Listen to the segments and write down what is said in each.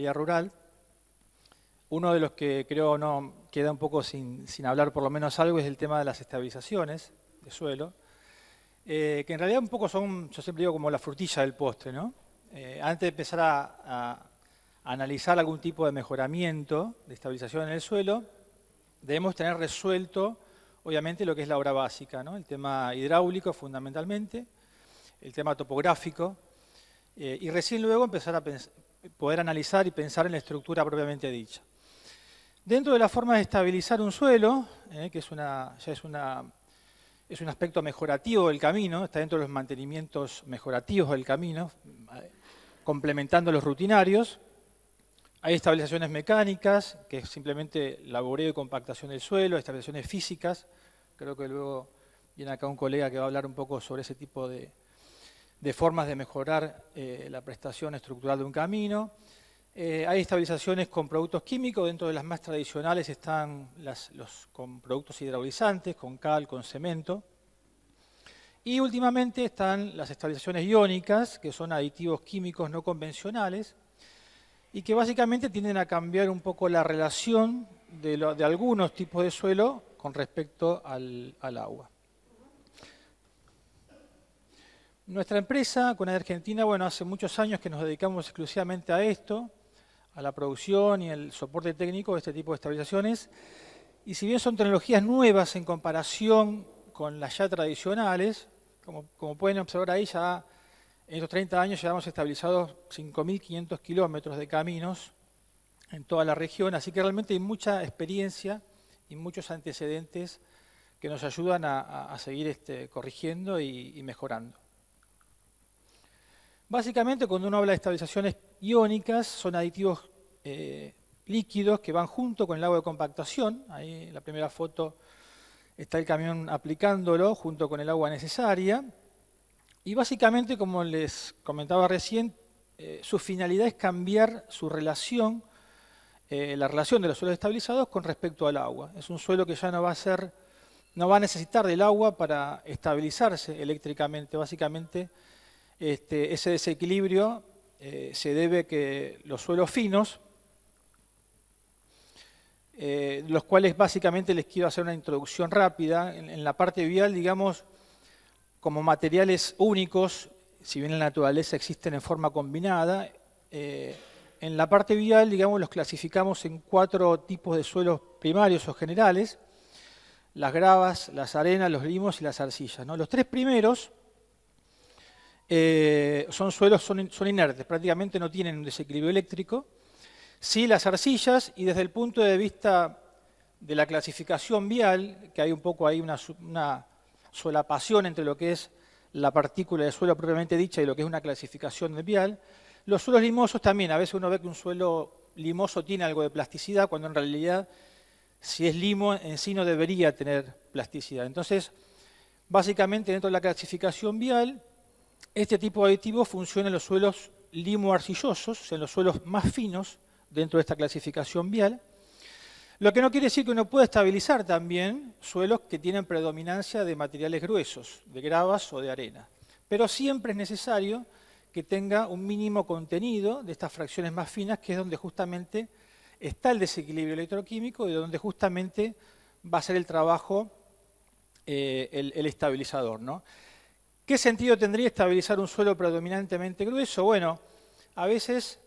área rural. Uno de los que creo no queda un poco sin hablar por lo menos algo es el tema de las estabilizaciones de suelo, que en realidad un poco son, yo siempre digo, como la frutilla del postre, ¿no? Antes de empezar a analizar algún tipo de mejoramiento de estabilización en el suelo, debemos tener resuelto, obviamente, lo que es la obra básica, ¿no? El tema hidráulico fundamentalmente, el tema topográfico, y recién luego empezar a poder analizar y pensar en la estructura propiamente dicha. Dentro de la forma de estabilizar un suelo, que ya es un aspecto mejorativo del camino, está dentro de los mantenimientos mejorativos del camino, complementando los rutinarios. Hay estabilizaciones mecánicas, que es simplemente laboreo y compactación del suelo, estabilizaciones físicas. Creo que luego viene acá un colega que va a hablar un poco sobre ese tipo de formas de mejorar la prestación estructural de un camino. Hay estabilizaciones con productos químicos, dentro de las más tradicionales están con productos hidrolizantes, con cal, con cemento. Y últimamente están las estabilizaciones iónicas, que son aditivos químicos no convencionales, y que básicamente tienden a cambiar un poco la relación de algunos tipos de suelo con respecto al agua. Nuestra empresa, CONADE Argentina, bueno, hace muchos años que nos dedicamos exclusivamente a esto, a la producción y el soporte técnico de este tipo de estabilizaciones. Y si bien son tecnologías nuevas en comparación con las ya tradicionales, como pueden observar ahí, ya en estos 30 años llevamos estabilizados 5.500 kilómetros de caminos en toda la región, así que realmente hay mucha experiencia y muchos antecedentes que nos ayudan a seguir corrigiendo y mejorando. Básicamente, cuando uno habla de estabilizaciones iónicas, son aditivos líquidos que van junto con el agua de compactación. Ahí en la primera foto está el camión aplicándolo junto con el agua necesaria. Y básicamente, como les comentaba recién, su finalidad es cambiar su relación, la relación de los suelos estabilizados con respecto al agua. Es un suelo que ya no va a necesitar del agua para estabilizarse eléctricamente. Básicamente, ese desequilibrio se debe a que los suelos finos, los cuales básicamente les quiero hacer una introducción rápida. En la parte vial, digamos, como materiales únicos, si bien en la naturaleza existen en forma combinada, en la parte vial, digamos, los clasificamos en 4 tipos de suelos primarios o generales: las gravas, las arenas, los limos y las arcillas, ¿no? Los 3 primeros son inertes, prácticamente no tienen un desequilibrio eléctrico. Sí, las arcillas, y desde el punto de vista de la clasificación vial, que hay un poco ahí una solapación entre lo que es la partícula de suelo propiamente dicha y lo que es una clasificación de vial. Los suelos limosos también, a veces uno ve que un suelo limoso tiene algo de plasticidad, cuando en realidad, si es limo, en sí no debería tener plasticidad. Entonces, básicamente dentro de la clasificación vial, este tipo de aditivo funciona en los suelos limo-arcillosos, en los suelos más finos dentro de esta clasificación vial. Lo que no quiere decir que uno pueda estabilizar también suelos que tienen predominancia de materiales gruesos, de gravas o de arena. Pero siempre es necesario que tenga un mínimo contenido de estas fracciones más finas, que es donde justamente está el desequilibrio electroquímico y donde justamente va a ser el trabajo el estabilizador, ¿no? ¿Qué sentido tendría estabilizar un suelo predominantemente grueso? Bueno, a veces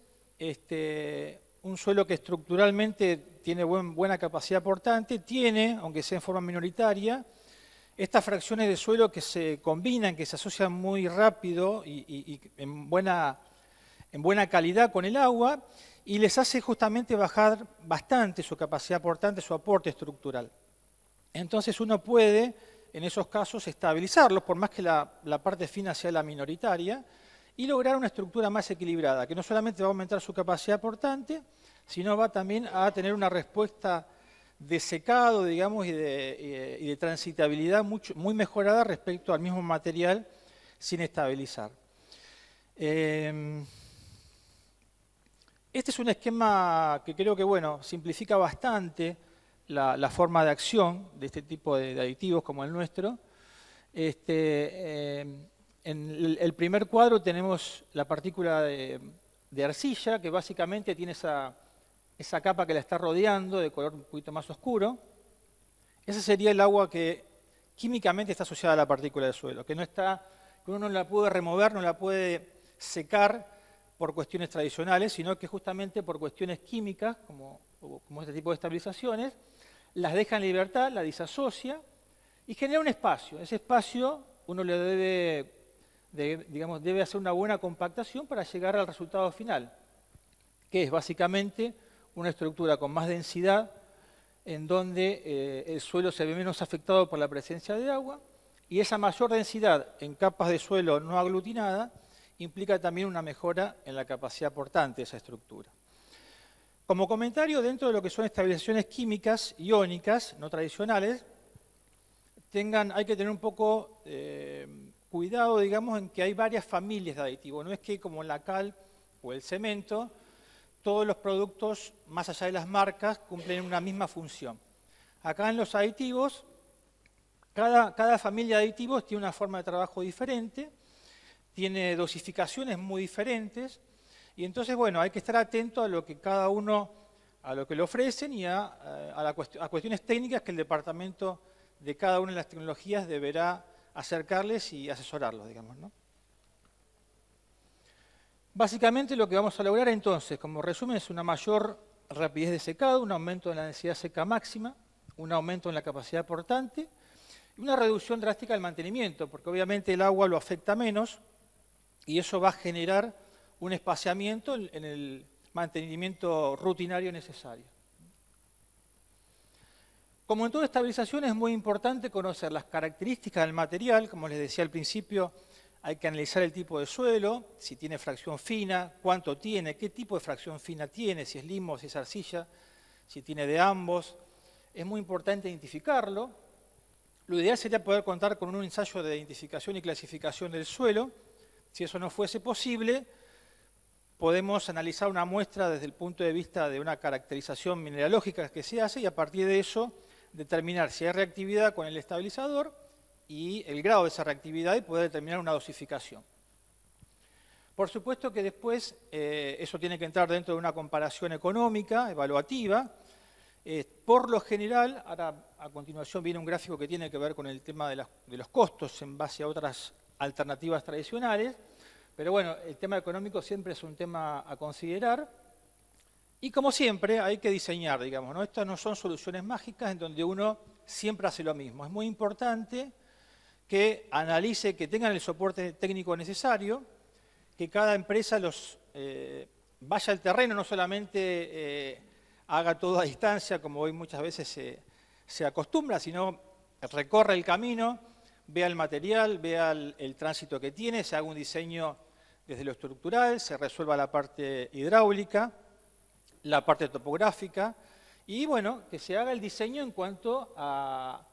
un suelo que estructuralmente tiene buena capacidad portante, tiene, aunque sea en forma minoritaria, estas fracciones de suelo que se combinan, que se asocian muy rápido y en buena calidad con el agua, y les hace justamente bajar bastante su capacidad portante, su aporte estructural. Entonces uno puede, en esos casos, estabilizarlos, por más que la parte fina sea la minoritaria, y lograr una estructura más equilibrada, que no solamente va a aumentar su capacidad portante, sino va también a tener una respuesta de secado, digamos, y de transitabilidad muy mejorada respecto al mismo material sin estabilizar. Este es un esquema que creo que, bueno, simplifica bastante la forma de acción de este tipo de aditivos como el nuestro. En el primer cuadro tenemos la partícula de arcilla, que básicamente tiene esa capa que la está rodeando, de color un poquito más oscuro. Ese sería el agua que químicamente está asociada a la partícula del suelo, que uno no la puede remover, no la puede secar por cuestiones tradicionales, sino que justamente por cuestiones químicas, como este tipo de estabilizaciones, las deja en libertad, la disasocia y genera un espacio. Ese espacio uno le debe hacer una buena compactación para llegar al resultado final, que es básicamente una estructura con más densidad, en donde el suelo se ve menos afectado por la presencia de agua, y esa mayor densidad en capas de suelo no aglutinada implica también una mejora en la capacidad portante de esa estructura. Como comentario, dentro de lo que son estabilizaciones químicas iónicas no tradicionales, hay que tener un poco cuidado, digamos, en que hay varias familias de aditivos. No es que como la cal o el cemento, todos los productos, más allá de las marcas, cumplen una misma función. Acá en los aditivos, cada familia de aditivos tiene una forma de trabajo diferente, tiene dosificaciones muy diferentes, y entonces, bueno, hay que estar atento a lo que cada uno, a lo que le ofrecen y a cuestiones técnicas que el departamento de cada una de las tecnologías deberá acercarles y asesorarlos, digamos, ¿no? Básicamente lo que vamos a lograr entonces, como resumen, es una mayor rapidez de secado, un aumento de la densidad seca máxima, un aumento en la capacidad portante y una reducción drástica del mantenimiento, porque obviamente el agua lo afecta menos y eso va a generar un espaciamiento en el mantenimiento rutinario necesario. Como en toda estabilización es muy importante conocer las características del material, como les decía al principio, hay que analizar el tipo de suelo, si tiene fracción fina, cuánto tiene, qué tipo de fracción fina tiene, si es limo, si es arcilla, si tiene de ambos. Es muy importante identificarlo. Lo ideal sería poder contar con un ensayo de identificación y clasificación del suelo. Si eso no fuese posible, podemos analizar una muestra desde el punto de vista de una caracterización mineralógica que se hace y a partir de eso determinar si hay reactividad con el estabilizador y el grado de esa reactividad y poder determinar una dosificación. Por supuesto que después eso tiene que entrar dentro de una comparación económica, evaluativa. Por lo general, ahora a continuación viene un gráfico que tiene que ver con el tema de los costos en base a otras alternativas tradicionales, pero bueno, el tema económico siempre es un tema a considerar. Y como siempre, hay que diseñar, digamos, ¿no? Estas no son soluciones mágicas en donde uno siempre hace lo mismo. Es muy importante que analice, que tengan el soporte técnico necesario, que cada empresa vaya al terreno, no solamente haga todo a distancia, como hoy muchas veces se acostumbra, sino recorre el camino, vea el material, vea el tránsito que tiene, se haga un diseño desde lo estructural, se resuelva la parte hidráulica, la parte topográfica, y bueno, que se haga el diseño en cuanto a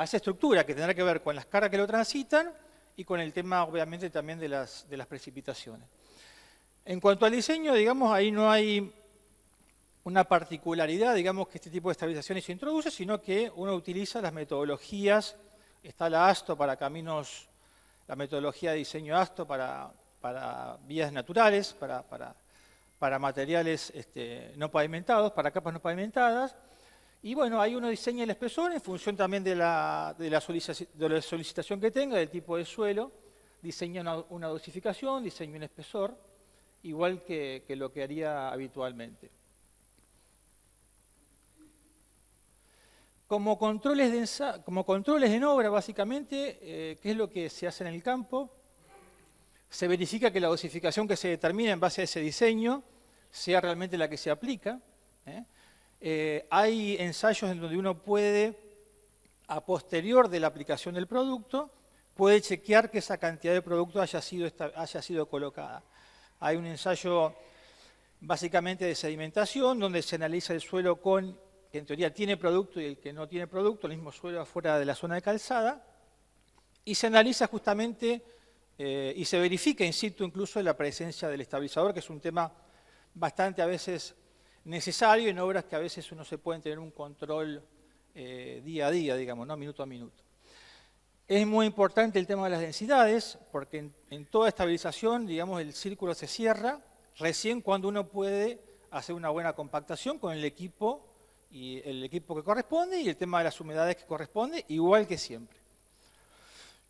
esa estructura que tendrá que ver con las cargas que lo transitan y con el tema, obviamente, también de las precipitaciones. En cuanto al diseño, digamos, ahí no hay una particularidad, digamos, que este tipo de estabilizaciones se introduce, sino que uno utiliza las metodologías, está la ASTO para caminos, la metodología de diseño ASTO para vías naturales, para materiales no pavimentados, para capas no pavimentadas. Y bueno, ahí uno diseña el espesor en función también de la solicitación que tenga, del tipo de suelo, diseña una dosificación, diseña un espesor, igual que lo que haría habitualmente. Como controles en obra, básicamente, ¿qué es lo que se hace en el campo? Se verifica que la dosificación que se determina en base a ese diseño sea realmente la que se aplica. Hay ensayos en donde uno puede, a posterior de la aplicación del producto, puede chequear que esa cantidad de producto haya sido colocada. Hay un ensayo básicamente de sedimentación, donde se analiza el suelo que en teoría tiene producto y el que no tiene producto, el mismo suelo afuera de la zona de calzada, y se analiza justamente y se verifica in situ incluso la presencia del estabilizador, que es un tema bastante a veces necesario en obras que a veces uno se puede tener un control día a día, digamos, ¿no? Minuto a minuto. Es muy importante el tema de las densidades, porque en toda estabilización, digamos, el círculo se cierra, recién cuando uno puede hacer una buena compactación con el equipo y el equipo que corresponde y el tema de las humedades que corresponde, igual que siempre.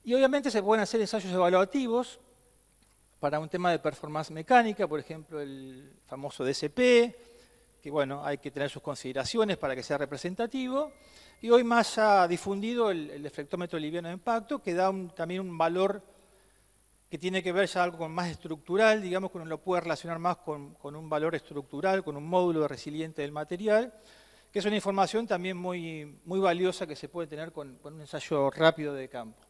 Y obviamente se pueden hacer ensayos evaluativos para un tema de performance mecánica, por ejemplo el famoso DSP, que bueno, hay que tener sus consideraciones para que sea representativo. Y hoy más ha difundido el deflectómetro liviano de impacto, que da también un valor que tiene que ver ya algo con más estructural, digamos que uno lo puede relacionar más con un valor estructural, con un módulo resiliente del material, que es una información también muy valiosa que se puede tener con un ensayo rápido de campo.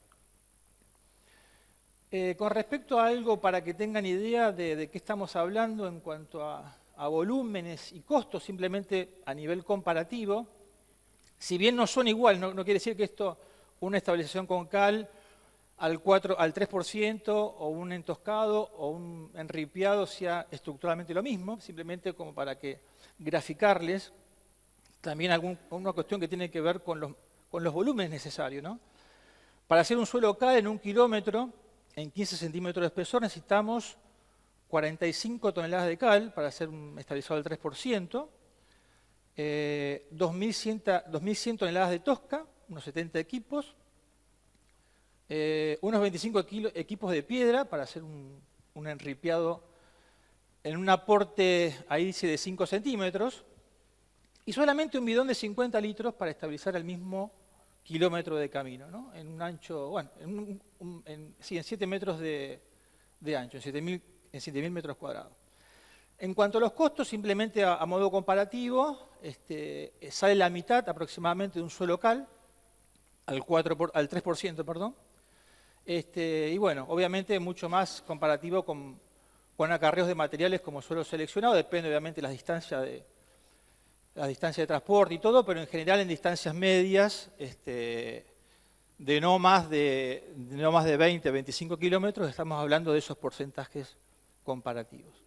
Con respecto a algo para que tengan idea de qué estamos hablando en cuanto a volúmenes y costos, simplemente a nivel comparativo, si bien no son igual, no quiere decir que esto, una estabilización con cal al 3% o un entoscado o un enripiado sea estructuralmente lo mismo, simplemente como para que graficarles también alguna cuestión que tiene que ver con los volúmenes necesarios, ¿no? Para hacer un suelo cal en 1 kilómetro, en 15 centímetros de espesor, necesitamos 45 toneladas de cal para hacer un estabilizador del 3%, 2.100 toneladas de tosca, unos 70 equipos, unos 25 equipos de piedra para hacer un enripiado en un aporte, ahí dice, de 5 centímetros, y solamente un bidón de 50 litros para estabilizar el mismo kilómetro de camino, ¿no? En un ancho, bueno, en 7 metros de ancho, en 7.000 metros cuadrados. En cuanto a los costos, simplemente a modo comparativo, sale la mitad aproximadamente de un suelo cal, al 3%, perdón. Y bueno, obviamente mucho más comparativo con acarreos de materiales como suelo seleccionado, depende obviamente de las distancias de transporte y todo, pero en general en distancias medias, de no más de 20, 25 kilómetros, estamos hablando de esos porcentajes comparativos.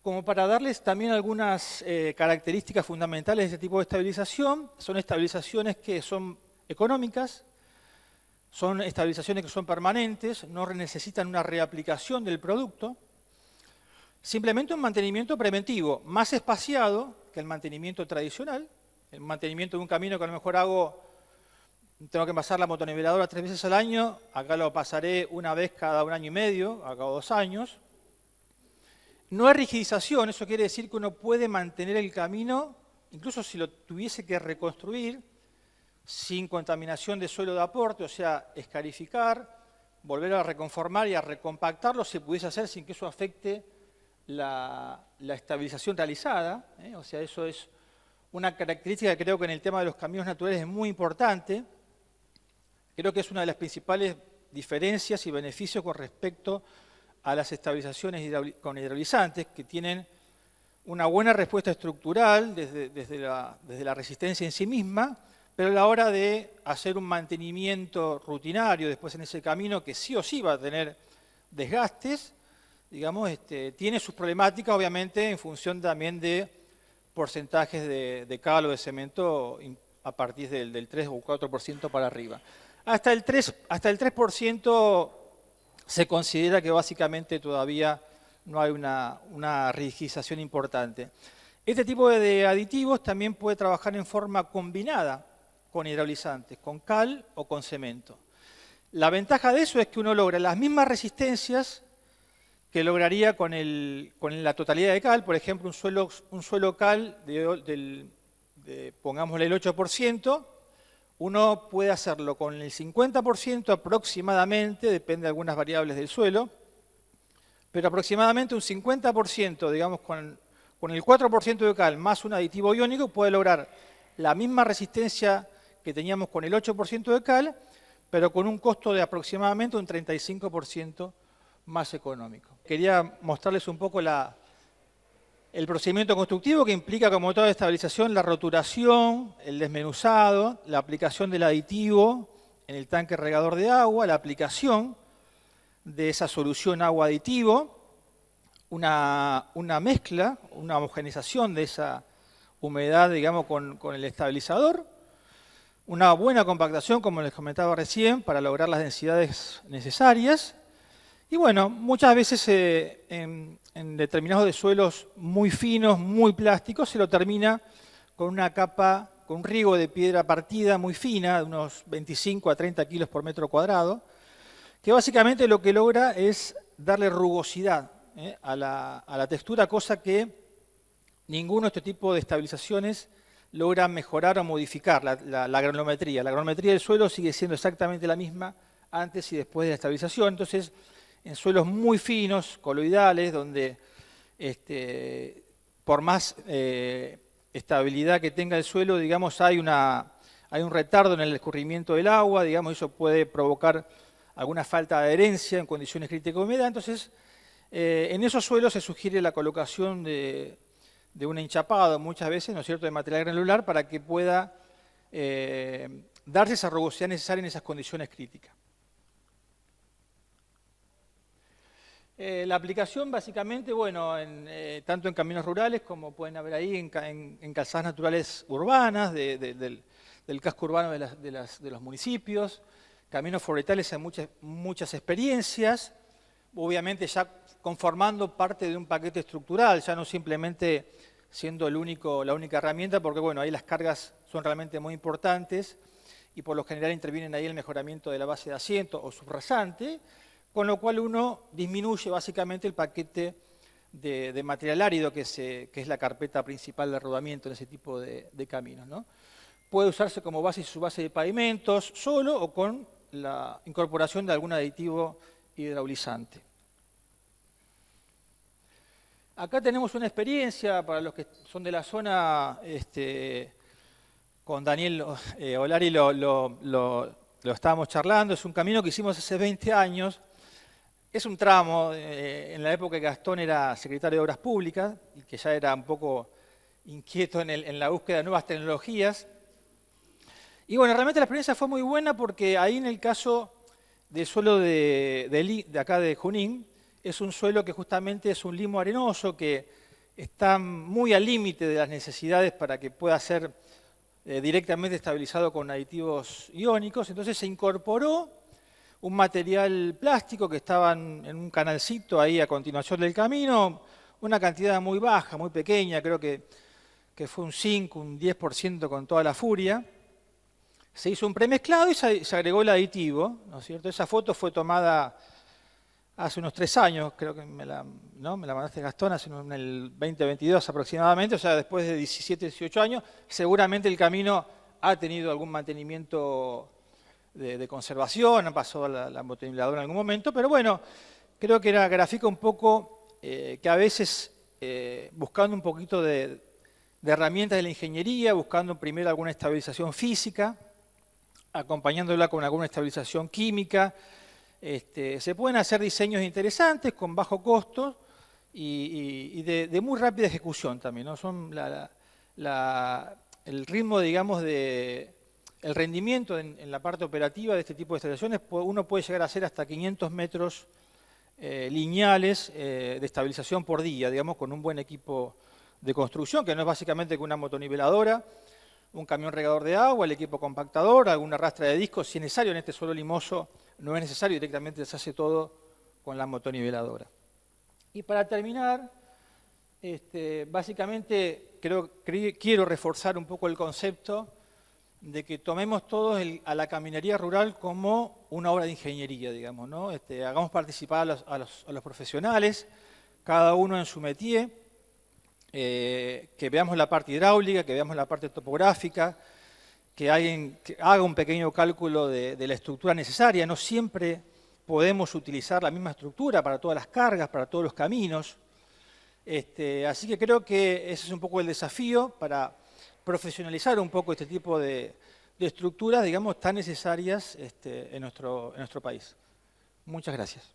Como para darles también algunas características fundamentales de este tipo de estabilización, son estabilizaciones que son económicas, son estabilizaciones que son permanentes, no necesitan una reaplicación del producto, simplemente un mantenimiento preventivo, más espaciado que el mantenimiento tradicional. El mantenimiento de un camino que a lo mejor tengo que pasar la motoniveladora 3 veces al año, acá lo pasaré una vez cada 1 año y medio, cada 2 años. No hay rigidización, eso quiere decir que uno puede mantener el camino, incluso si lo tuviese que reconstruir, sin contaminación de suelo de aporte, o sea, escarificar, volver a reconformar y a recompactarlo, se pudiese hacer sin que eso afecte la estabilización realizada, o sea, eso es una característica que creo que en el tema de los caminos naturales es muy importante. Creo que es una de las principales diferencias y beneficios con respecto a las estabilizaciones con hidrolizantes, que tienen una buena respuesta estructural desde la resistencia en sí misma, pero a la hora de hacer un mantenimiento rutinario después en ese camino, que sí o sí va a tener desgastes, digamos, tiene sus problemáticas, obviamente, en función también de porcentajes de cal o de cemento a partir del 3 o 4% para arriba. Hasta el 3% se considera que básicamente todavía no hay una rigidización importante. Este tipo de aditivos también puede trabajar en forma combinada con hidrolizantes, con cal o con cemento. La ventaja de eso es que uno logra las mismas resistencias que lograría con la totalidad de cal. Por ejemplo, un suelo cal pongámosle el 8%, uno puede hacerlo con el 50% aproximadamente, depende de algunas variables del suelo, pero aproximadamente un 50%, digamos, con el 4% de cal más un aditivo iónico, puede lograr la misma resistencia que teníamos con el 8% de cal, pero con un costo de aproximadamente un 35% más económico. Quería mostrarles un poco el procedimiento constructivo, que implica como toda estabilización la roturación, el desmenuzado, la aplicación del aditivo en el tanque regador de agua, la aplicación de esa solución agua aditivo, una mezcla, una homogeneización de esa humedad, digamos, con el estabilizador, una buena compactación, como les comentaba recién, para lograr las densidades necesarias, Y bueno, muchas veces en determinados de suelos muy finos, muy plásticos, se lo termina con una capa, con un riego de piedra partida muy fina, de unos 25 a 30 kilos por metro cuadrado, que básicamente lo que logra es darle rugosidad a la textura, cosa que ninguno de este tipo de estabilizaciones logra mejorar o modificar la granulometría. La granulometría del suelo sigue siendo exactamente la misma antes y después de la estabilización. Entonces, en suelos muy finos, coloidales, donde por más estabilidad que tenga el suelo, digamos, hay un retardo en el escurrimiento del agua, digamos, eso puede provocar alguna falta de adherencia en condiciones críticas de humedad. Entonces, en esos suelos se sugiere la colocación de un enchapado, muchas veces, ¿no es cierto?, de material granular para que pueda darse esa rugosidad necesaria en esas condiciones críticas. La aplicación básicamente, bueno, tanto en caminos rurales como pueden haber ahí en calzadas naturales urbanas, del casco urbano de los municipios, caminos forestales hay muchas experiencias, obviamente ya conformando parte de un paquete estructural, ya no simplemente siendo la única herramienta, porque bueno, ahí las cargas son realmente muy importantes y por lo general intervienen ahí el mejoramiento de la base de asiento o subrasante, con lo cual uno disminuye básicamente el paquete de material árido, que es la carpeta principal de rodamiento en ese tipo de caminos, ¿no? Puede usarse como base y subbase de pavimentos, solo o con la incorporación de algún aditivo hidraulizante. Acá tenemos una experiencia, para los que son de la zona, con Daniel Olari lo estábamos charlando, es un camino que hicimos hace 20 años. Es un tramo, en la época que Gastón era secretario de Obras Públicas y que ya era un poco inquieto en la búsqueda de nuevas tecnologías. Y bueno, realmente la experiencia fue muy buena porque ahí en el caso del suelo de acá de Junín, es un suelo que justamente es un limo arenoso que está muy al límite de las necesidades para que pueda ser directamente estabilizado con aditivos iónicos. Entonces se incorporó un material plástico que estaba en un canalcito ahí a continuación del camino, una cantidad muy baja, muy pequeña, creo que fue un 5, un 10% con toda la furia. Se hizo un premezclado y se agregó el aditivo, ¿no es cierto? Esa foto fue tomada hace unos 3 años, creo que me la mandaste Gastón, en el 2022 aproximadamente, o sea, después de 17, 18 años, seguramente el camino ha tenido algún mantenimiento de conservación, pasó la motoniveladora en algún momento, pero bueno, creo que grafica un poco que a veces, buscando un poquito de herramientas de la ingeniería, buscando primero alguna estabilización física, acompañándola con alguna estabilización química, se pueden hacer diseños interesantes con bajo costo y de muy rápida ejecución también, ¿no? Son el ritmo, digamos, el rendimiento en la parte operativa de este tipo de instalaciones, uno puede llegar a hacer hasta 500 metros lineales de estabilización por día, digamos, con un buen equipo de construcción, que no es básicamente que una motoniveladora, un camión regador de agua, el equipo compactador, alguna rastra de discos, si es necesario. En este suelo limo no es necesario, directamente se hace todo con la motoniveladora. Y para terminar, básicamente quiero reforzar un poco el concepto de que tomemos todos a la caminería rural como una obra de ingeniería, digamos, ¿no? Hagamos participar a los profesionales, cada uno en su métier, que veamos la parte hidráulica, que veamos la parte topográfica, que haga un pequeño cálculo de la estructura necesaria. No siempre podemos utilizar la misma estructura para todas las cargas, para todos los caminos. Así que creo que ese es un poco el desafío para profesionalizar un poco este tipo de estructuras, digamos, tan necesarias en nuestro país. Muchas gracias.